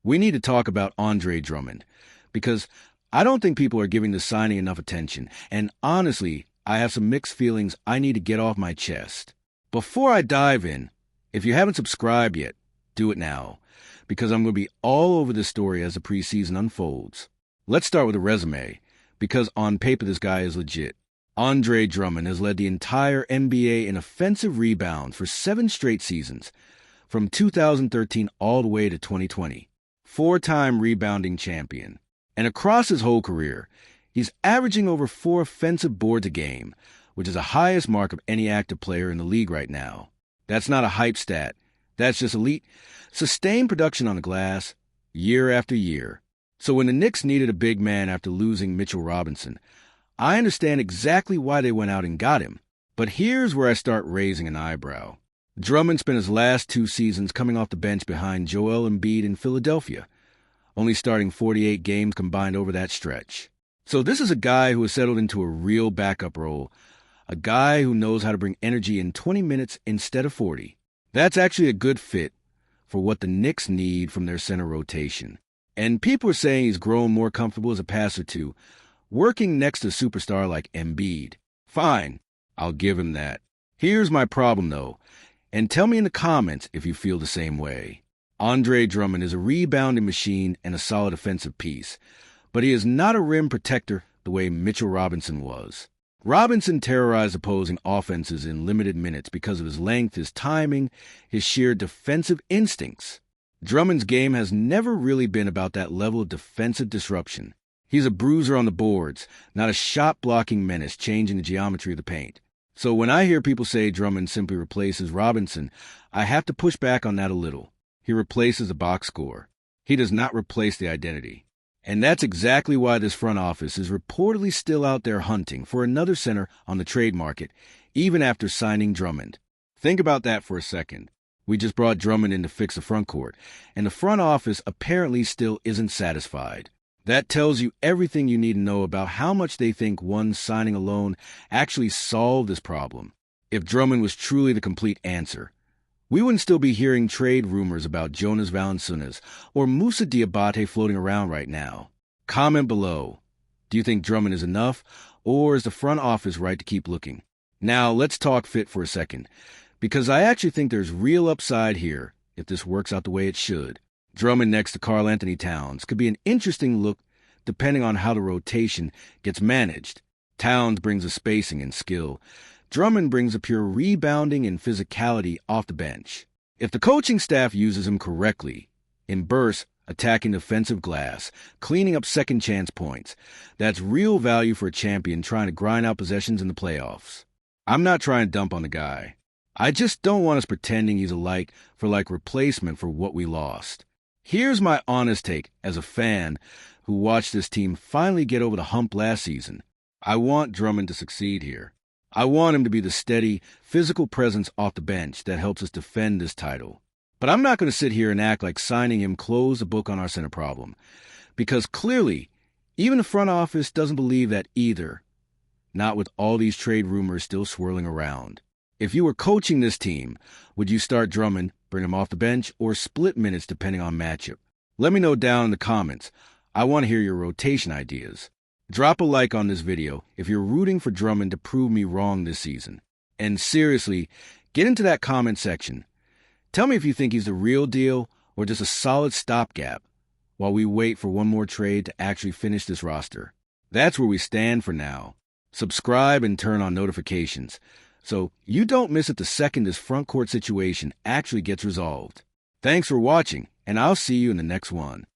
We need to talk about Andre Drummond, because I don't think people are giving the signing enough attention, and honestly, I have some mixed feelings I need to get off my chest. Before I dive in, if you haven't subscribed yet, do it now, because I'm going to be all over this story as the preseason unfolds. Let's start with a resume, because on paper this guy is legit. Andre Drummond has led the entire NBA in offensive rebounds for 7 straight seasons, from 2013 all the way to 2020. 4-time rebounding champion. And across his whole career, he's averaging over 4 offensive boards a game, which is the highest mark of any active player in the league right now. That's not a hype stat. That's just elite, sustained production on the glass, year after year. So when the Knicks needed a big man after losing Mitchell Robinson, I understand exactly why they went out and got him. But here's where I start raising an eyebrow. Drummond spent his last 2 seasons coming off the bench behind Joel Embiid in Philadelphia, only starting 48 games combined over that stretch. So this is a guy who has settled into a real backup role, a guy who knows how to bring energy in 20 minutes instead of 40. That's actually a good fit for what the Knicks need from their center rotation. And people are saying he's grown more comfortable as a passer too, working next to a superstar like Embiid. Fine, I'll give him that. Here's my problem though, and tell me in the comments if you feel the same way. Andre Drummond is a rebounding machine and a solid offensive piece, but he is not a rim protector the way Mitchell Robinson was. Robinson terrorized opposing offenses in limited minutes because of his length, his timing, his sheer defensive instincts. Drummond's game has never really been about that level of defensive disruption. He's a bruiser on the boards, not a shot-blocking menace changing the geometry of the paint. So when I hear people say Drummond simply replaces Robinson, I have to push back on that a little. He replaces a box score. He does not replace the identity. And that's exactly why this front office is reportedly still out there hunting for another center on the trade market, even after signing Drummond. Think about that for a second. We just brought Drummond in to fix the front court, and the front office apparently still isn't satisfied. That tells you everything you need to know about how much they think one signing alone actually solved this problem. If Drummond was truly the complete answer, we wouldn't still be hearing trade rumors about Jonas Valanciunas or Moussa Diabate floating around right now. Comment below. Do you think Drummond is enough, or is the front office right to keep looking? Now, let's talk fit for a second, because I actually think there's real upside here if this works out the way it should. Drummond next to Karl Anthony Towns could be an interesting look depending on how the rotation gets managed. Towns brings a spacing and skill. Drummond brings a pure rebounding and physicality off the bench. If the coaching staff uses him correctly, in bursts, attacking defensive glass, cleaning up second chance points, that's real value for a champion trying to grind out possessions in the playoffs. I'm not trying to dump on the guy. I just don't want us pretending he's a like-for-like replacement for what we lost. Here's my honest take as a fan who watched this team finally get over the hump last season. I want Drummond to succeed here. I want him to be the steady, physical presence off the bench that helps us defend this title. But I'm not going to sit here and act like signing him closed the book on our center problem, because clearly, even the front office doesn't believe that either, not with all these trade rumors still swirling around. If you were coaching this team, would you start Drummond, bring him off the bench, or split minutes depending on matchup? Let me know down in the comments. I want to hear your rotation ideas. Drop a like on this video if you're rooting for Drummond to prove me wrong this season. And seriously, get into that comment section. Tell me if you think he's the real deal or just a solid stopgap while we wait for one more trade to actually finish this roster. That's where we stand for now. Subscribe and turn on notifications so you don't miss it the second this front court situation actually gets resolved. Thanks for watching, and I'll see you in the next one.